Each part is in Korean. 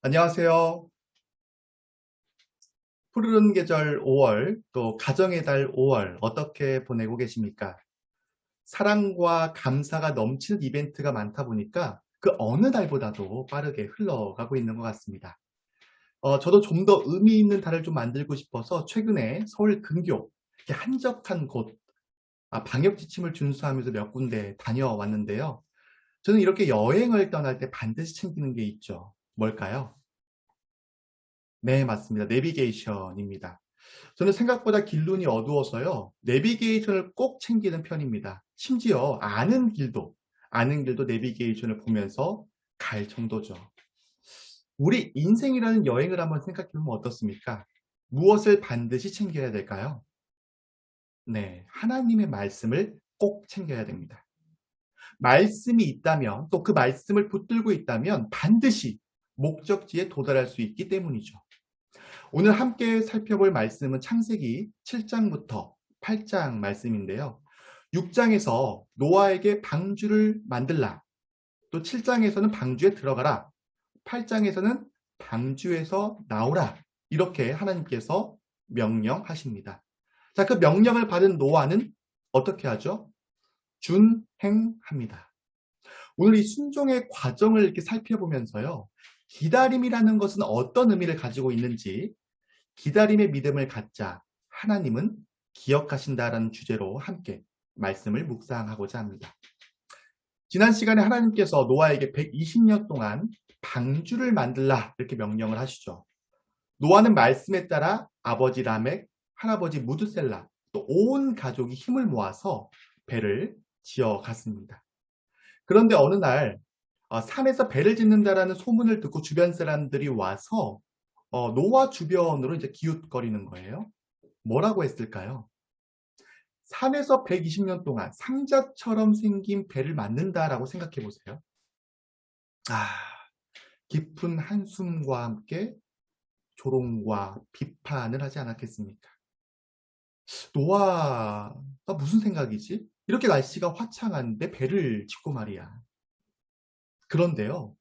안녕하세요. 푸르른 계절 5월, 또 가정의 달 5월 어떻게 보내고 계십니까? 사랑과 감사가 넘치는 이벤트가 많다 보니까 그 어느 달보다도 빠르게 흘러가고 있는 것 같습니다. 저도 좀 더 의미 있는 달을 좀 만들고 싶어서 최근에 서울 근교 이렇게 한적한 곳, 방역 지침을 준수하면서 몇 군데 다녀왔는데요. 저는 이렇게 여행을 떠날 때 반드시 챙기는 게 있죠. 뭘까요? 네, 맞습니다. 내비게이션입니다. 저는 생각보다 길눈이 어두워서요. 내비게이션을 꼭 챙기는 편입니다. 심지어 아는 길도 내비게이션을 보면서 갈 정도죠. 우리 인생이라는 여행을 한번 생각해 보면 어떻습니까? 무엇을 반드시 챙겨야 될까요? 네, 하나님의 말씀을 꼭 챙겨야 됩니다. 말씀이 있다면, 또 그 말씀을 붙들고 있다면 반드시 목적지에 도달할 수 있기 때문이죠. 오늘 함께 살펴볼 말씀은 창세기 7장부터 8장 말씀인데요. 6장에서 노아에게 방주를 만들라. 또 7장에서는 방주에 들어가라. 8장에서는 방주에서 나오라. 이렇게 하나님께서 명령하십니다. 자, 그 명령을 받은 노아는 어떻게 하죠? 준행합니다. 오늘 이 순종의 과정을 이렇게 살펴보면서요. 기다림이라는 것은 어떤 의미를 가지고 있는지, 기다림의 믿음을 갖자 하나님은 기억하신다라는 주제로 함께 말씀을 묵상하고자 합니다. 지난 시간에 하나님께서 노아에게 120년 동안 방주를 만들라 이렇게 명령을 하시죠. 노아는 말씀에 따라 아버지 라멕, 할아버지 무드셀라, 또 온 가족이 힘을 모아서 배를 지어갔습니다. 그런데 어느 날 산에서 배를 짓는다라는 소문을 듣고 주변 사람들이 와서 노아 주변으로 이제 기웃거리는 거예요. 뭐라고 했을까요? 산에서 120년 동안 상자처럼 생긴 배를 만든다라고 생각해 보세요. 아, 깊은 한숨과 함께 조롱과 비판을 하지 않았겠습니까? 노아가 무슨 생각이지? 이렇게 날씨가 화창한데 배를 짓고 말이야. 그런데요,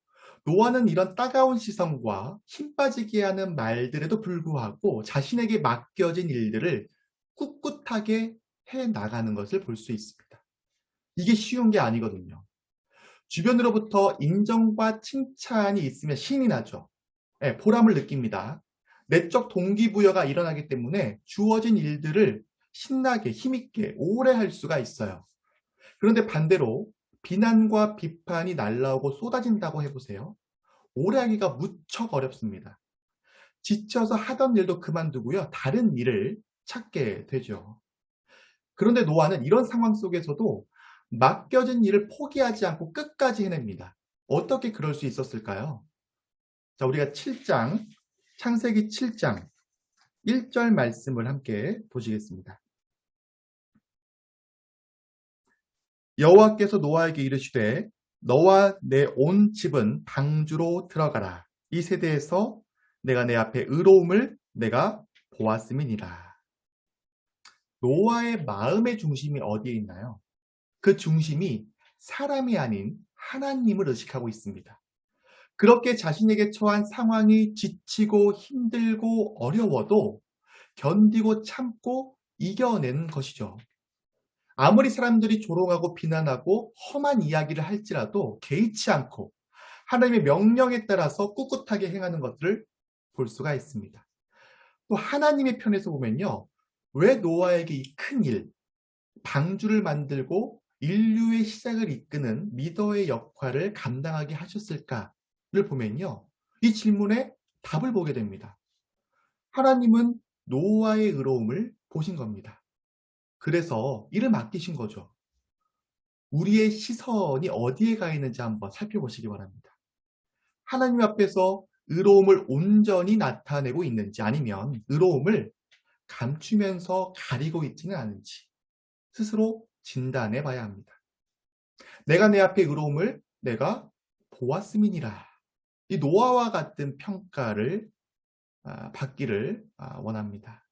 노아는 이런 따가운 시선과 힘 빠지게 하는 말들에도 불구하고 자신에게 맡겨진 일들을 꿋꿋하게 해 나가는 것을 볼 수 있습니다. 이게 쉬운 게 아니거든요. 주변으로부터 인정과 칭찬이 있으면 신이 나죠. 네, 보람을 느낍니다. 내적 동기부여가 일어나기 때문에 주어진 일들을 신나게 힘있게 오래 할 수가 있어요. 그런데 반대로 비난과 비판이 날라오고 쏟아진다고 해보세요. 오래 하기가 무척 어렵습니다. 지쳐서 하던 일도 그만두고요. 다른 일을 찾게 되죠. 그런데 노아는 이런 상황 속에서도 맡겨진 일을 포기하지 않고 끝까지 해냅니다. 어떻게 그럴 수 있었을까요? 자, 우리가 창세기 7장 1절 말씀을 함께 보시겠습니다. 여호와께서 노아에게 이르시되 너와 내 온 집은 방주로 들어가라. 이 세대에서 내가 내 앞에 의로움을 내가 보았음이니라. 노아의 마음의 중심이 어디에 있나요? 그 중심이 사람이 아닌 하나님을 의식하고 있습니다. 그렇게 자신에게 처한 상황이 지치고 힘들고 어려워도 견디고 참고 이겨내는 것이죠. 아무리 사람들이 조롱하고 비난하고 험한 이야기를 할지라도 개의치 않고 하나님의 명령에 따라서 꿋꿋하게 행하는 것들을 볼 수가 있습니다. 또 하나님의 편에서 보면요. 왜 노아에게 이 큰 일, 방주를 만들고 인류의 시작을 이끄는 리더의 역할을 감당하게 하셨을까를 보면요. 이 질문에 답을 보게 됩니다. 하나님은 노아의 의로움을 보신 겁니다. 그래서 이를 맡기신 거죠. 우리의 시선이 어디에 가 있는지 한번 살펴보시기 바랍니다. 하나님 앞에서 의로움을 온전히 나타내고 있는지 아니면 의로움을 감추면서 가리고 있지는 않은지 스스로 진단해 봐야 합니다. 내가 내 앞에 의로움을 내가 보았음이니라. 이 노아와 같은 평가를 받기를 원합니다.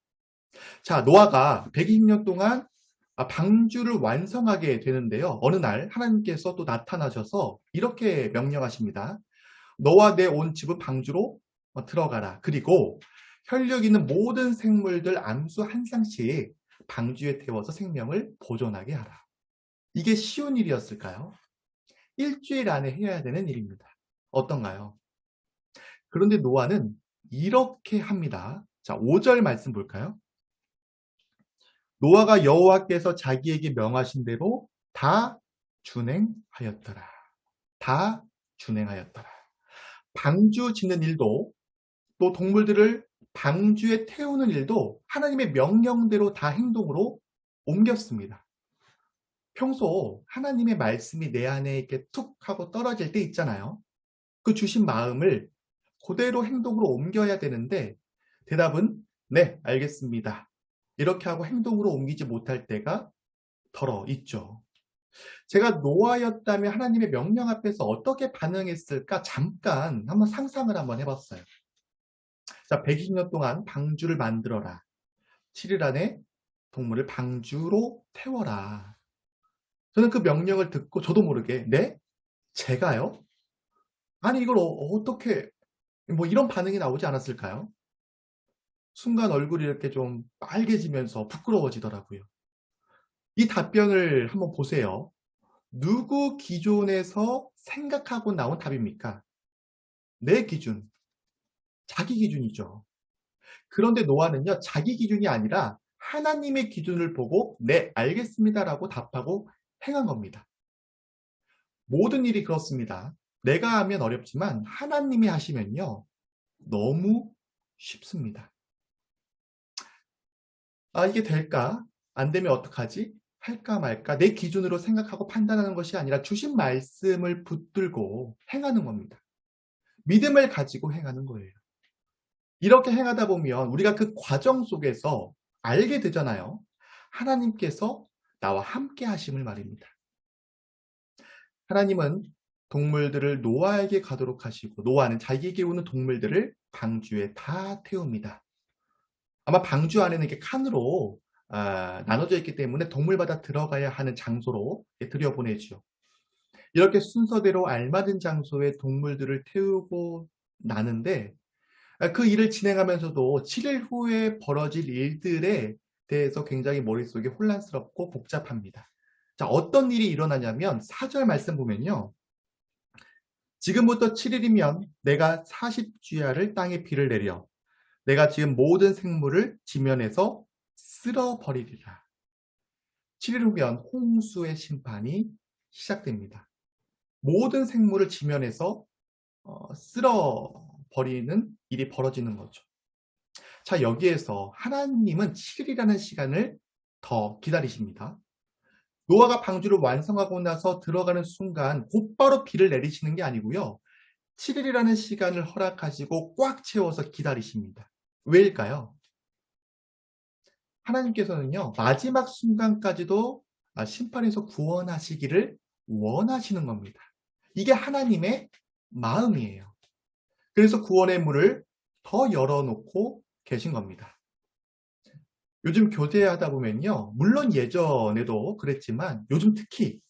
자, 노아가 120년 동안 방주를 완성하게 되는데요. 어느 날 하나님께서 또 나타나셔서 이렇게 명령하십니다. 너와 내 온 집은 방주로 들어가라. 그리고 혈육 있는 모든 생물들 암수 한 쌍씩 방주에 태워서 생명을 보존하게 하라. 이게 쉬운 일이었을까요? 일주일 안에 해야 되는 일입니다. 어떤가요? 그런데 노아는 이렇게 합니다. 자, 5절 말씀 볼까요? 노아가 여호와께서 자기에게 명하신 대로 다 준행하였더라. 다 준행하였더라. 방주 짓는 일도 또 동물들을 방주에 태우는 일도 하나님의 명령대로 다 행동으로 옮겼습니다. 평소 하나님의 말씀이 내 안에 이렇게 툭 하고 떨어질 때 있잖아요. 그 주신 마음을 그대로 행동으로 옮겨야 되는데 대답은 네, 알겠습니다. 이렇게 하고 행동으로 옮기지 못할 때가 덜어 있죠. 제가 노아였다면 하나님의 명령 앞에서 어떻게 반응했을까 잠깐 한번 상상을 한번 해봤어요. 자, 120년 동안 방주를 만들어라. 7일 안에 동물을 방주로 태워라. 저는 그 명령을 듣고 저도 모르게 네? 제가요? 아니 이걸 어떻게 뭐 이런 반응이 나오지 않았을까요? 순간 얼굴이 이렇게 좀 빨개지면서 부끄러워지더라고요. 이 답변을 한번 보세요. 누구 기준에서 생각하고 나온 답입니까? 내 기준, 자기 기준이죠. 그런데 노아는요, 자기 기준이 아니라 하나님의 기준을 보고 네, 알겠습니다라고 답하고 행한 겁니다. 모든 일이 그렇습니다. 내가 하면 어렵지만 하나님이 하시면요, 너무 쉽습니다. 아, 이게 될까? 안 되면 어떡하지? 할까 말까? 내 기준으로 생각하고 판단하는 것이 아니라 주신 말씀을 붙들고 행하는 겁니다. 믿음을 가지고 행하는 거예요. 이렇게 행하다 보면 우리가 그 과정 속에서 알게 되잖아요. 하나님께서 나와 함께 하심을 말입니다. 하나님은 동물들을 노아에게 가도록 하시고 노아는 자기에게 오는 동물들을 방주에 다 태웁니다. 아마 방주 안에는 이렇게 칸으로 나눠져 있기 때문에 동물마다 들어가야 하는 장소로 들여보내죠. 이렇게 순서대로 알맞은 장소에 동물들을 태우고 나는데 그 일을 진행하면서도 7일 후에 벌어질 일들에 대해서 굉장히 머릿속이 혼란스럽고 복잡합니다. 자, 어떤 일이 일어나냐면 4절 말씀 보면요. 지금부터 7일이면 내가 40주야를 땅에 비를 내려 내가 지은 모든 생물을 지면에서 쓸어버리리라. 7일 후면 홍수의 심판이 시작됩니다. 모든 생물을 지면에서 쓸어버리는 일이 벌어지는 거죠. 자, 여기에서 하나님은 7일이라는 시간을 더 기다리십니다. 노아가 방주를 완성하고 나서 들어가는 순간 곧바로 비를 내리시는 게 아니고요. 7일이라는 시간을 허락하시고 꽉 채워서 기다리십니다. 왜일까요? 하나님께서는요, 마지막 순간까지도 심판에서 구원하시기를 원하시는 겁니다. 이게 하나님의 마음이에요. 그래서 구원의 문을 더 열어놓고 계신 겁니다. 요즘 교제하다 보면요, 물론 예전에도 그랬지만 요즘 특히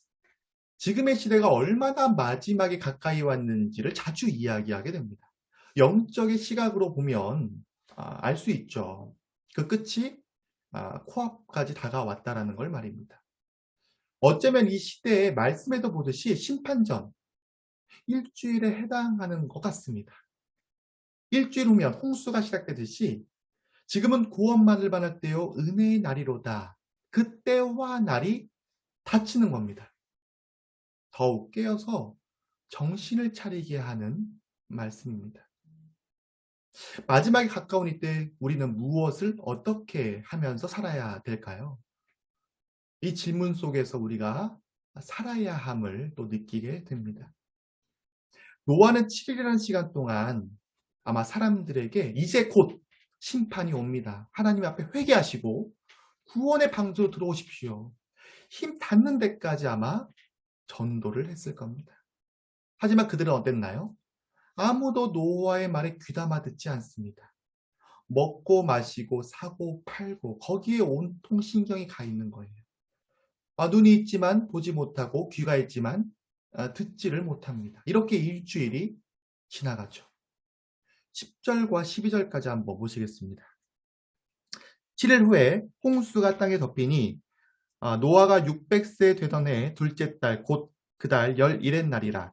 지금의 시대가 얼마나 마지막에 가까이 왔는지를 자주 이야기하게 됩니다. 영적의 시각으로 보면 알 수 있죠. 그 끝이 코앞까지 다가왔다라는 걸 말입니다. 어쩌면 이 시대에 말씀에도 보듯이 심판전 일주일에 해당하는 것 같습니다. 일주일 후면 홍수가 시작되듯이 지금은 구원만을 받을 때요 은혜의 날이로다. 그때와 날이 닫히는 겁니다. 더욱 깨어서 정신을 차리게 하는 말씀입니다. 마지막에 가까운 이때 우리는 무엇을 어떻게 하면서 살아야 될까요? 이 질문 속에서 우리가 살아야 함을 또 느끼게 됩니다. 노아는 7일이라는 시간 동안 아마 사람들에게 이제 곧 심판이 옵니다. 하나님 앞에 회개하시고 구원의 방주로 들어오십시오. 힘 닿는 데까지 아마 전도를 했을 겁니다. 하지만 그들은 어땠나요? 아무도 노아의 말에 귀담아 듣지 않습니다. 먹고 마시고 사고 팔고 거기에 온통 신경이 가 있는 거예요. 눈이 있지만 보지 못하고 귀가 있지만 듣지를 못합니다. 이렇게 일주일이 지나가죠. 10절과 12절까지 한번 보시겠습니다. 7일 후에 홍수가 땅에 덮이니 노아가 600세 되던 해 둘째 달 곧 그달 11의 날이라.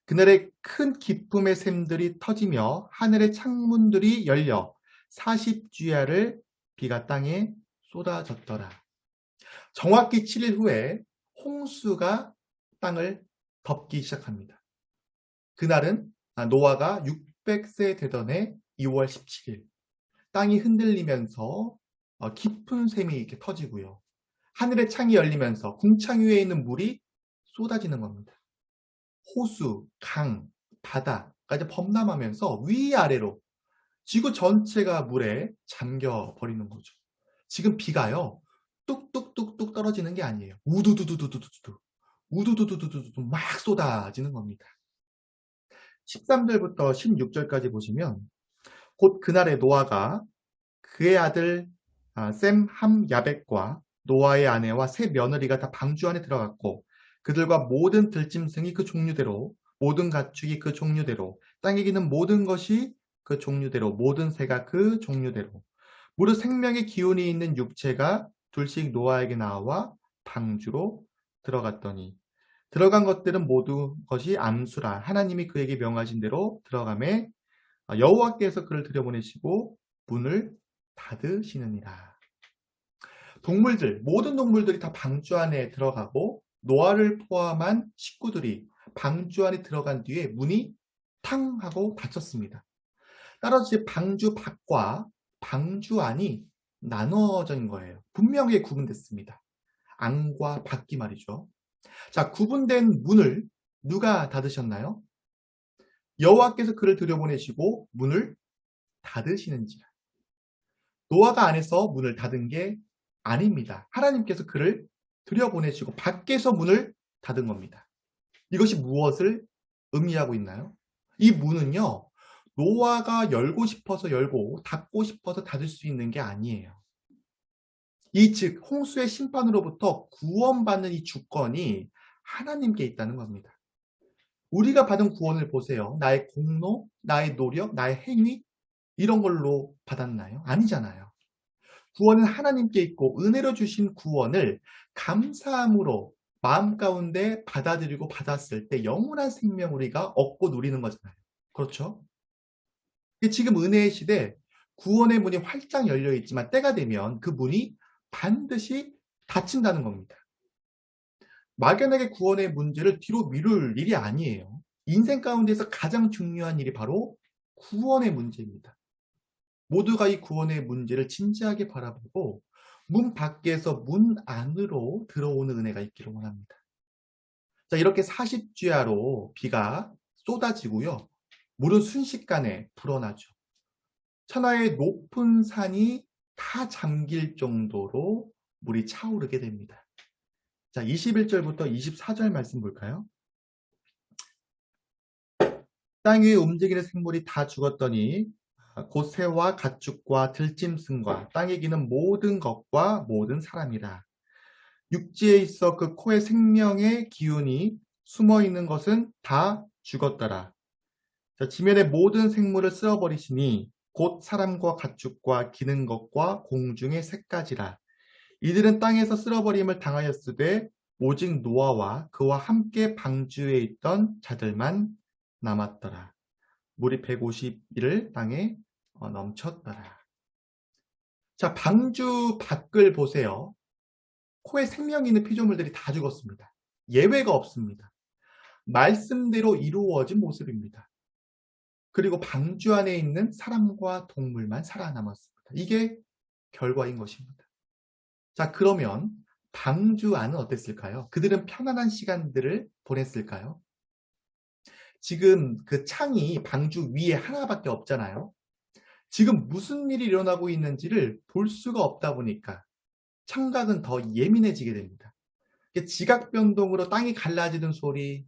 그날에 큰 기쁨의 샘들이 터지며 하늘의 창문들이 열려 40주야를 비가 땅에 쏟아졌더라. 정확히 7일 후에 홍수가 땅을 덮기 시작합니다. 그날은 노아가 600세 되던 해 2월 17일 땅이 흔들리면서 깊은 샘이 이렇게 터지고요. 하늘의 창이 열리면서 궁창 위에 있는 물이 쏟아지는 겁니다. 호수, 강, 바다까지 범람하면서 위아래로 지구 전체가 물에 잠겨 버리는 거죠. 지금 비가요. 뚝뚝뚝뚝 떨어지는 게 아니에요. 우두두두두두두 우두두두두두 막 쏟아지는 겁니다. 13절부터 16절까지 보시면 곧 그날에 노아가 그의 아들 셈, 함, 야벳과 노아의 아내와 세 며느리가 다 방주 안에 들어갔고 그들과 모든 들짐승이 그 종류대로 모든 가축이 그 종류대로 땅에 기는 모든 것이 그 종류대로 모든 새가 그 종류대로 무릇 생명의 기운이 있는 육체가 둘씩 노아에게 나와 방주로 들어갔더니 들어간 것들은 모두 것이 암수라 하나님이 그에게 명하신 대로 들어가매 여호와께서 그를 들여보내시고 문을 닫으시느니라. 동물들, 모든 동물들이 다 방주 안에 들어가고 노아를 포함한 식구들이 방주 안에 들어간 뒤에 문이 탕 하고 닫혔습니다. 따라서 이제 방주 밖과 방주 안이 나눠져 있는 거예요. 분명히 구분됐습니다. 안과 밖이 말이죠. 자, 구분된 문을 누가 닫으셨나요? 여호와께서 그를 들여보내시고 문을 닫으시는지라. 노아가 안에서 문을 닫은 게 아닙니다. 하나님께서 그를 들여보내시고 밖에서 문을 닫은 겁니다. 이것이 무엇을 의미하고 있나요? 이 문은요. 노아가 열고 싶어서 열고 닫고 싶어서 닫을 수 있는 게 아니에요. 즉 홍수의 심판으로부터 구원받는 이 주권이 하나님께 있다는 겁니다. 우리가 받은 구원을 보세요. 나의 공로, 나의 노력, 나의 행위 이런 걸로 받았나요? 아니잖아요. 구원은 하나님께 있고 은혜로 주신 구원을 감사함으로 마음 가운데 받아들이고 받았을 때 영원한 생명 우리가 얻고 누리는 거잖아요. 그렇죠? 지금 은혜의 시대 구원의 문이 활짝 열려 있지만 때가 되면 그 문이 반드시 닫힌다는 겁니다. 막연하게 구원의 문제를 뒤로 미룰 일이 아니에요. 인생 가운데서 가장 중요한 일이 바로 구원의 문제입니다. 모두가 이 구원의 문제를 진지하게 바라보고 문 밖에서 문 안으로 들어오는 은혜가 있기를 원합니다. 자, 이렇게 40주야로 비가 쏟아지고요. 물은 순식간에 불어나죠. 천하의 높은 산이 다 잠길 정도로 물이 차오르게 됩니다. 자, 21절부터 24절 말씀 볼까요? 땅 위에 움직이는 생물이 다 죽었더니 곧 새와 가축과 들짐승과 땅에 기는 모든 것과 모든 사람이라. 육지에 있어 그 코에 생명의 기운이 숨어있는 것은 다 죽었더라. 자, 지면의 모든 생물을 쓸어버리시니 곧 사람과 가축과 기는 것과 공중의 새까지라. 이들은 땅에서 쓸어버림을 당하였으되 오직 노아와 그와 함께 방주에 있던 자들만 남았더라. 물이 150일을 땅에 넘쳤더라. 자, 방주 밖을 보세요. 코에 생명 있는 피조물들이 다 죽었습니다. 예외가 없습니다. 말씀대로 이루어진 모습입니다. 그리고 방주 안에 있는 사람과 동물만 살아남았습니다. 이게 결과인 것입니다. 자, 그러면 방주 안은 어땠을까요? 그들은 편안한 시간들을 보냈을까요? 지금 그 창이 방주 위에 하나밖에 없잖아요. 지금 무슨 일이 일어나고 있는지를 볼 수가 없다 보니까 청각은 더 예민해지게 됩니다. 지각 변동으로 땅이 갈라지는 소리,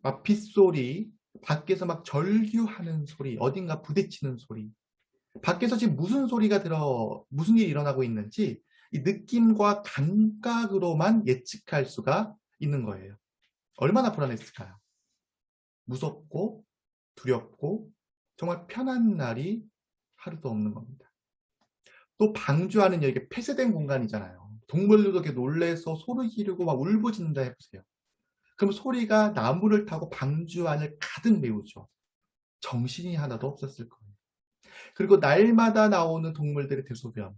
막 빗소리, 밖에서 막 절규하는 소리, 어딘가 부딪히는 소리, 밖에서 지금 무슨 소리가 무슨 일이 일어나고 있는지 이 느낌과 감각으로만 예측할 수가 있는 거예요. 얼마나 불안했을까요? 무섭고 두렵고 정말 편한 날이 하루도 없는 겁니다. 또 방주하는 여기 폐쇄된 공간이잖아요. 동물들도 이렇게 놀래서 소리 지르고 막 울부짖는다 해보세요. 그럼 소리가 나무를 타고 방주 안을 가득 메우죠. 정신이 하나도 없었을 거예요. 그리고 날마다 나오는 동물들의 대소변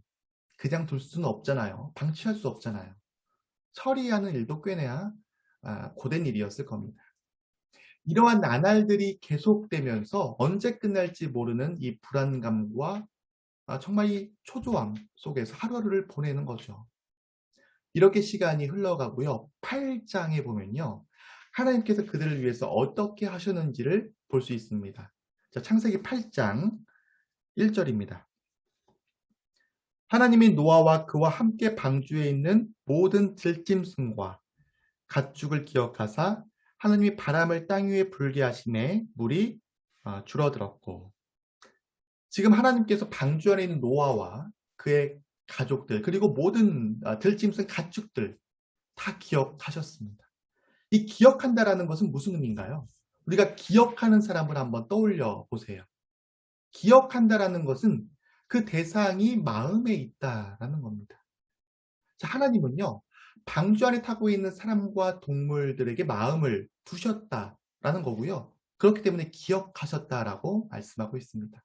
그냥 둘 수는 없잖아요. 방치할 수 없잖아요. 처리하는 일도 꽤나 고된 일이었을 겁니다. 이러한 나날들이 계속되면서 언제 끝날지 모르는 이 불안감과 정말 이 초조함 속에서 하루하루를 보내는 거죠. 이렇게 시간이 흘러가고요. 8장에 보면요. 하나님께서 그들을 위해서 어떻게 하셨는지를 볼 수 있습니다. 자, 창세기 8장 1절입니다. 하나님이 노아와 그와 함께 방주에 있는 모든 들짐승과 가축을 기억하사 하나님이 바람을 땅 위에 불게 하심에 물이 줄어들었고, 지금 하나님께서 방주 안에 있는 노아와 그의 가족들 그리고 모든 들짐승 가축들 다 기억하셨습니다. 이 기억한다라는 것은 무슨 의미인가요? 우리가 기억하는 사람을 한번 떠올려 보세요. 기억한다라는 것은 그 대상이 마음에 있다라는 겁니다. 자, 하나님은요, 방주 안에 타고 있는 사람과 동물들에게 마음을 두셨다라는 거고요. 그렇기 때문에 기억하셨다라고 말씀하고 있습니다.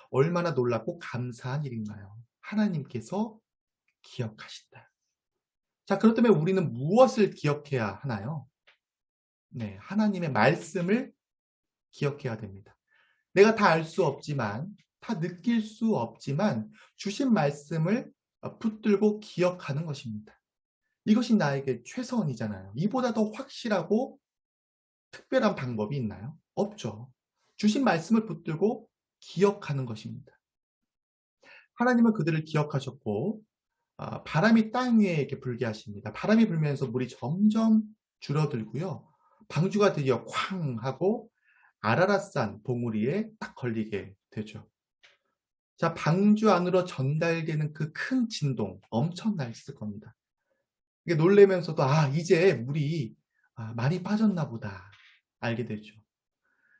얼마나 놀랍고 감사한 일인가요? 하나님께서 기억하신다. 자, 그렇다면 우리는 무엇을 기억해야 하나요? 네, 하나님의 말씀을 기억해야 됩니다. 내가 다 알 수 없지만, 다 느낄 수 없지만 주신 말씀을 붙들고 기억하는 것입니다. 이것이 나에게 최선이잖아요. 이보다 더 확실하고 특별한 방법이 있나요? 없죠. 주신 말씀을 붙들고 기억하는 것입니다. 하나님은 그들을 기억하셨고 바람이 땅 위에 이렇게 불게 하십니다. 바람이 불면서 물이 점점 줄어들고요. 방주가 드디어 쾅 하고 아라랏산 봉우리에 딱 걸리게 되죠. 자, 방주 안으로 전달되는 그 큰 진동 엄청났을 겁니다. 이게 놀라면서도 이제 물이 많이 빠졌나 보다 알게 되죠.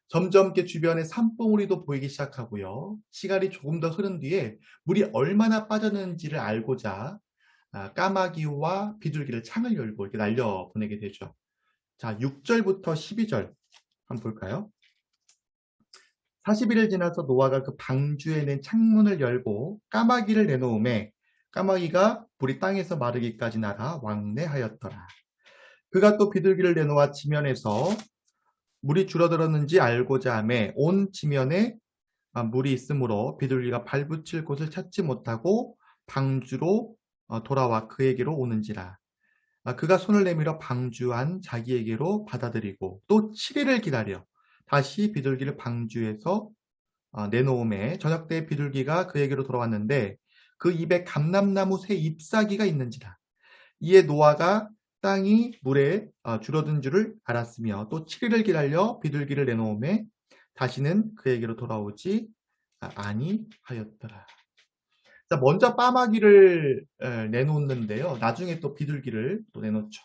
점점 이렇게 주변에 산봉우리도 보이기 시작하고요. 시간이 조금 더 흐른 뒤에 물이 얼마나 빠졌는지를 알고자 까마귀와 비둘기를 창을 열고 이렇게 날려보내게 되죠. 자, 6절부터 12절 한번 볼까요? 40일을 지나서 노아가 그 방주에 낸 창문을 열고 까마귀를 내놓음에 까마귀가 물이 땅에서 마르기까지 날아 왕래하였더라. 그가 또 비둘기를 내놓아 지면에서 물이 줄어들었는지 알고자 하매 온 지면에 물이 있으므로 비둘기가 발붙일 곳을 찾지 못하고 방주로 돌아와 그에게로 오는지라. 그가 손을 내밀어 방주 안 자기에게로 받아들이고 또 7일을 기다려 다시 비둘기를 방주에서 내놓음에 저녁 때 비둘기가 그에게로 돌아왔는데 그 입에 감람나무 새 잎사귀가 있는지라. 이에 노아가 땅이 물에 줄어든 줄을 알았으며 또 7일을 기다려 비둘기를 내놓음에 다시는 그에게로 돌아오지 아니하였더라. 자, 먼저 까마귀를 내놓는데요. 나중에 또 비둘기를 또 내놓죠.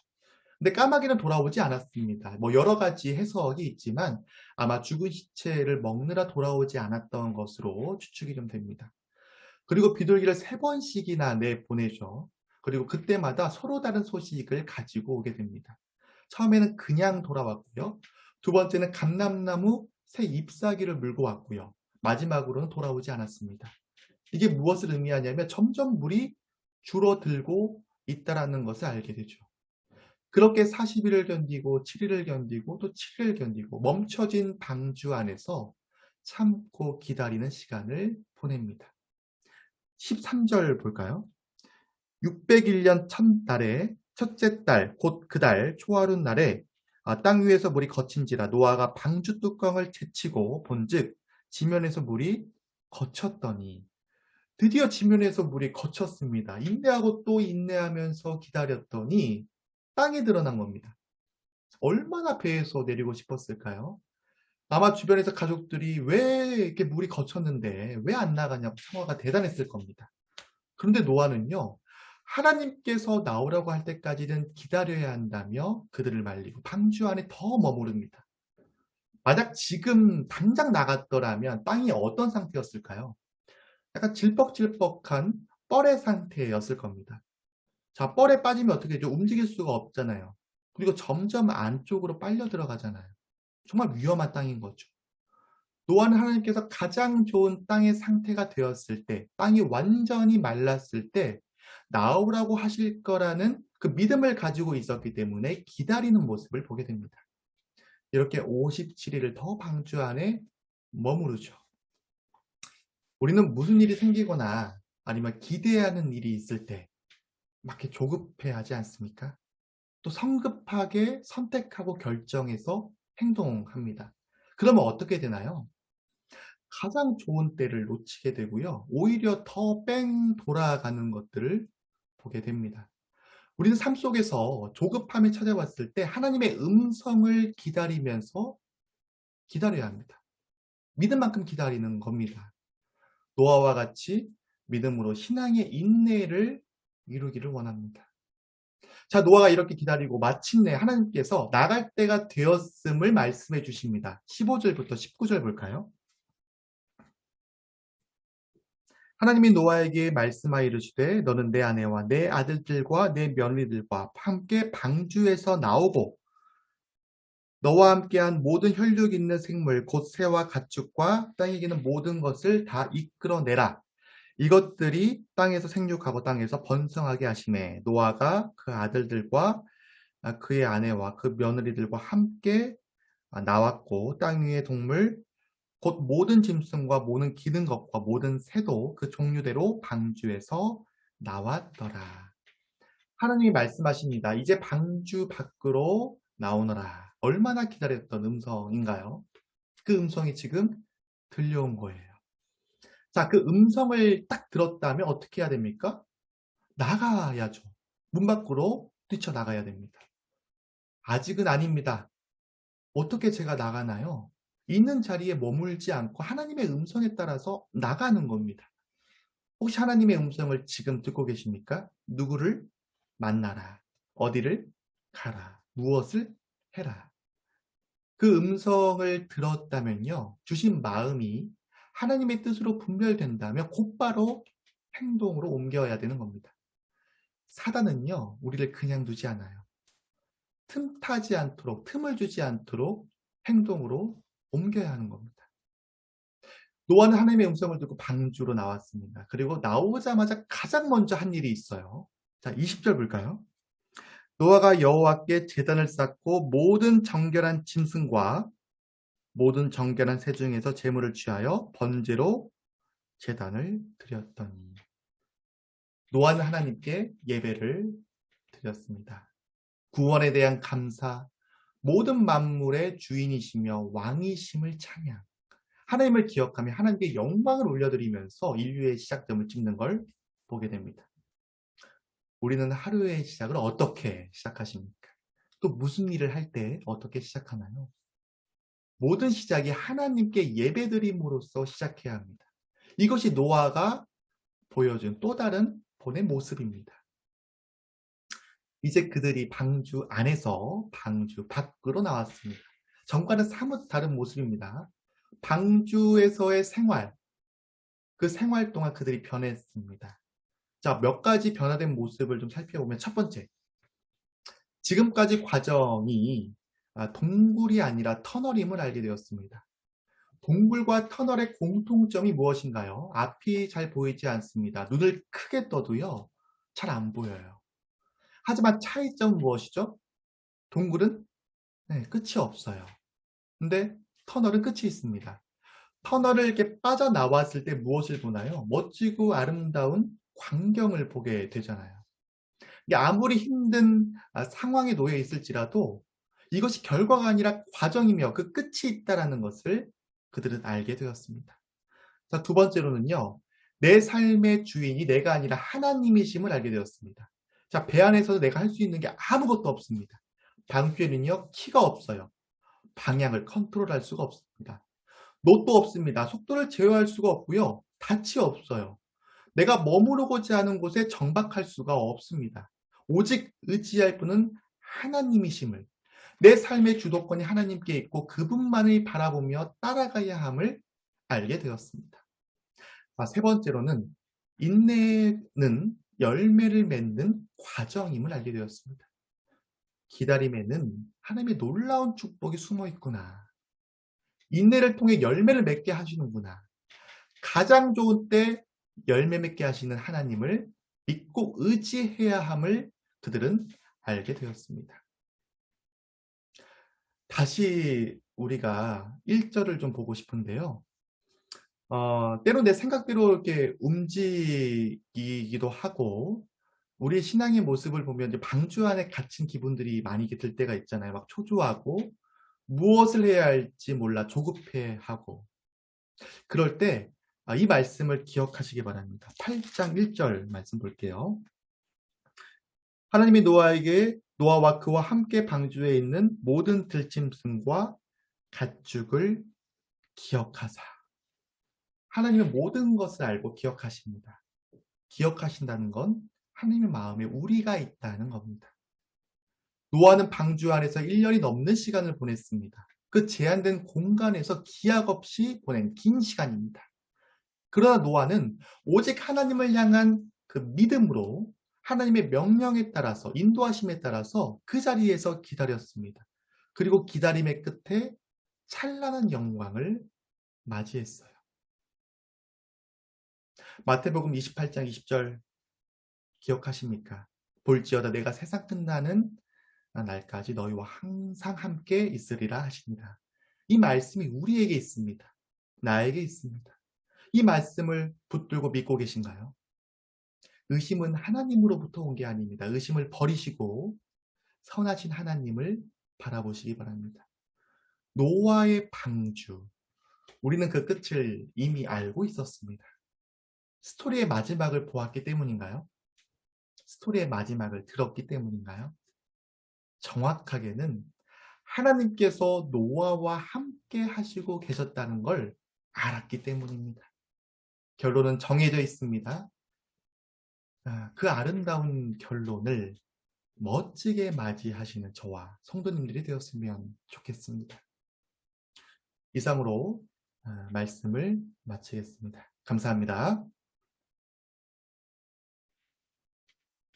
근데 까마귀는 돌아오지 않았습니다. 뭐 여러 가지 해석이 있지만 아마 죽은 시체를 먹느라 돌아오지 않았던 것으로 추측이 좀 됩니다. 그리고 비둘기를 3번씩이나 내보내죠. 그리고 그때마다 서로 다른 소식을 가지고 오게 됩니다. 처음에는 그냥 돌아왔고요. 두 번째는 감람나무 새 잎사귀를 물고 왔고요. 마지막으로는 돌아오지 않았습니다. 이게 무엇을 의미하냐면 점점 물이 줄어들고 있다는 것을 알게 되죠. 그렇게 40일을 견디고 7일을 견디고 또 7일을 견디고 멈춰진 방주 안에서 참고 기다리는 시간을 보냅니다. 13절 볼까요? 601년 첫날에 첫째 달 곧 그 달 초하룻 날에 땅 위에서 물이 거친지라 노아가 방주 뚜껑을 제치고 본즉 지면에서 물이 거쳤더니 드디어 지면에서 물이 거쳤습니다. 인내하고 또 인내하면서 기다렸더니 땅에 드러난 겁니다. 얼마나 배에서 내리고 싶었을까요? 아마 주변에서 가족들이 왜 이렇게 물이 거쳤는데 왜 안 나가냐고 상황가 대단했을 겁니다. 그런데 노아는요. 하나님께서 나오라고 할 때까지는 기다려야 한다며 그들을 말리고 방주 안에 더 머무릅니다. 만약 지금 당장 나갔더라면 땅이 어떤 상태였을까요? 약간 질퍽질퍽한 뻘의 상태였을 겁니다. 자, 뻘에 빠지면 어떻게 되죠? 움직일 수가 없잖아요. 그리고 점점 안쪽으로 빨려 들어가잖아요. 정말 위험한 땅인 거죠. 노아는 하나님께서 가장 좋은 땅의 상태가 되었을 때, 땅이 완전히 말랐을 때 나오라고 하실 거라는 그 믿음을 가지고 있었기 때문에 기다리는 모습을 보게 됩니다. 이렇게 57일을 더 방주 안에 머무르죠. 우리는 무슨 일이 생기거나 아니면 기대하는 일이 있을 때 막 이렇게 조급해하지 않습니까? 또 성급하게 선택하고 결정해서 행동합니다. 그러면 어떻게 되나요? 가장 좋은 때를 놓치게 되고요. 오히려 더 뺑 돌아가는 것들을 보게 됩니다. 우리는 삶 속에서 조급함이 찾아왔을 때 하나님의 음성을 기다리면서 기다려야 합니다. 믿음 만큼 기다리는 겁니다. 노아와 같이 믿음으로 신앙의 인내를 이루기를 원합니다. 자, 노아가 이렇게 기다리고 마침내 하나님께서 나갈 때가 되었음을 말씀해 주십니다. 15절부터 19절 볼까요? 하나님이 노아에게 말씀하여 이르시되 너는 내 아내와 내 아들들과 내 며느리들과 함께 방주에서 나오고 너와 함께한 모든 혈육 있는 생물 곧 새와 가축과 땅에 기는 모든 것을 다 이끌어내라. 이것들이 땅에서 생육하고 땅에서 번성하게 하심에 노아가 그 아들들과 그의 아내와 그 며느리들과 함께 나왔고 땅 위의 동물 곧 모든 짐승과 모든 기는 것과 모든 새도 그 종류대로 방주에서 나왔더라. 하나님이 말씀하십니다. 이제 방주 밖으로 나오너라. 얼마나 기다렸던 음성인가요? 그 음성이 지금 들려온 거예요. 자, 그 음성을 딱 들었다면 어떻게 해야 됩니까? 나가야죠. 문 밖으로 뛰쳐나가야 됩니다. 아직은 아닙니다. 어떻게 제가 나가나요? 있는 자리에 머물지 않고 하나님의 음성에 따라서 나가는 겁니다. 혹시 하나님의 음성을 지금 듣고 계십니까? 누구를 만나라. 어디를 가라. 무엇을 해라. 그 음성을 들었다면요. 주신 마음이 하나님의 뜻으로 분별된다면 곧바로 행동으로 옮겨야 되는 겁니다. 사단은요. 우리를 그냥 두지 않아요. 틈타지 않도록, 틈을 주지 않도록 행동으로 옮겨야 하는 겁니다. 노아는 하나님의 음성을 듣고 방주로 나왔습니다. 그리고 나오자마자 가장 먼저 한 일이 있어요. 자, 20절 볼까요? 노아가 여호와께 제단을 쌓고 모든 정결한 짐승과 모든 정결한 새 중에서 제물을 취하여 번제로 제단을 드렸더니 노아는 하나님께 예배를 드렸습니다. 구원에 대한 감사, 모든 만물의 주인이시며 왕이심을 찬양, 하나님을 기억하며 하나님께 영광을 올려드리면서 인류의 시작점을 찍는 걸 보게 됩니다. 우리는 하루의 시작을 어떻게 시작하십니까? 또 무슨 일을 할 때 어떻게 시작하나요? 모든 시작이 하나님께 예배드림으로써 시작해야 합니다. 이것이 노아가 보여준 또 다른 본의 모습입니다. 이제 그들이 방주 안에서 방주 밖으로 나왔습니다. 전과는 사뭇 다른 모습입니다. 방주에서의 생활, 그 생활 동안 그들이 변했습니다. 자, 몇 가지 변화된 모습을 좀 살펴보면 첫 번째, 지금까지 과정이 동굴이 아니라 터널임을 알게 되었습니다. 동굴과 터널의 공통점이 무엇인가요? 앞이 잘 보이지 않습니다. 눈을 크게 떠도요, 잘 안 보여요. 하지만 차이점은 무엇이죠? 동굴은 끝이 없어요. 근데 터널은 끝이 있습니다. 터널을 이렇게 빠져나왔을 때 무엇을 보나요? 멋지고 아름다운 광경을 보게 되잖아요. 이게 아무리 힘든 상황에 놓여 있을지라도 이것이 결과가 아니라 과정이며 그 끝이 있다는 것을 그들은 알게 되었습니다. 자, 두 번째로는요. 내 삶의 주인이 내가 아니라 하나님이심을 알게 되었습니다. 자, 배 안에서도 내가 할 수 있는 게 아무것도 없습니다. 방주에는요. 키가 없어요. 방향을 컨트롤할 수가 없습니다. 놋도 없습니다. 속도를 제어할 수가 없고요. 닻이 없어요. 내가 머무르고자 하는 곳에 정박할 수가 없습니다. 오직 의지할 분은 하나님이심을, 내 삶의 주도권이 하나님께 있고 그분만을 바라보며 따라가야 함을 알게 되었습니다. 세 번째로는 인내는 열매를 맺는 과정임을 알게 되었습니다. 기다림에는 하나님의 놀라운 축복이 숨어 있구나. 인내를 통해 열매를 맺게 하시는구나. 가장 좋은 때 열매 맺게 하시는 하나님을 믿고 의지해야 함을 그들은 알게 되었습니다. 다시 우리가 1절을 좀 보고 싶은데요. 때로 내 생각대로 이렇게 움직이기도 하고, 우리 신앙의 모습을 보면 이제 방주 안에 갇힌 기분들이 많이 들 때가 있잖아요. 막 초조하고, 무엇을 해야 할지 몰라 조급해하고. 그럴 때, 이 말씀을 기억하시기 바랍니다. 8장 1절 말씀 볼게요. 하나님이 노아와 그와 함께 방주에 있는 모든 들짐승과 가축을 기억하사. 하나님은 모든 것을 알고 기억하십니다. 기억하신다는 건 하나님의 마음에 우리가 있다는 겁니다. 노아는 방주 안에서 1년이 넘는 시간을 보냈습니다. 그 제한된 공간에서 기약 없이 보낸 긴 시간입니다. 그러나 노아는 오직 하나님을 향한 그 믿음으로 하나님의 명령에 따라서 인도하심에 따라서 그 자리에서 기다렸습니다. 그리고 기다림의 끝에 찬란한 영광을 맞이했어요. 마태복음 28장 20절 기억하십니까? 볼지어다 내가 세상 끝나는 날까지 너희와 항상 함께 있으리라 하시니라. 이 말씀이 우리에게 있습니다. 나에게 있습니다. 이 말씀을 붙들고 믿고 계신가요? 의심은 하나님으로부터 온 게 아닙니다. 의심을 버리시고 선하신 하나님을 바라보시기 바랍니다. 노아의 방주, 우리는 그 끝을 이미 알고 있었습니다. 스토리의 마지막을 보았기 때문인가요? 스토리의 마지막을 들었기 때문인가요? 정확하게는 하나님께서 노아와 함께 하시고 계셨다는 걸 알았기 때문입니다. 결론은 정해져 있습니다. 그 아름다운 결론을 멋지게 맞이하시는 저와 성도님들이 되었으면 좋겠습니다. 이상으로 말씀을 마치겠습니다. 감사합니다.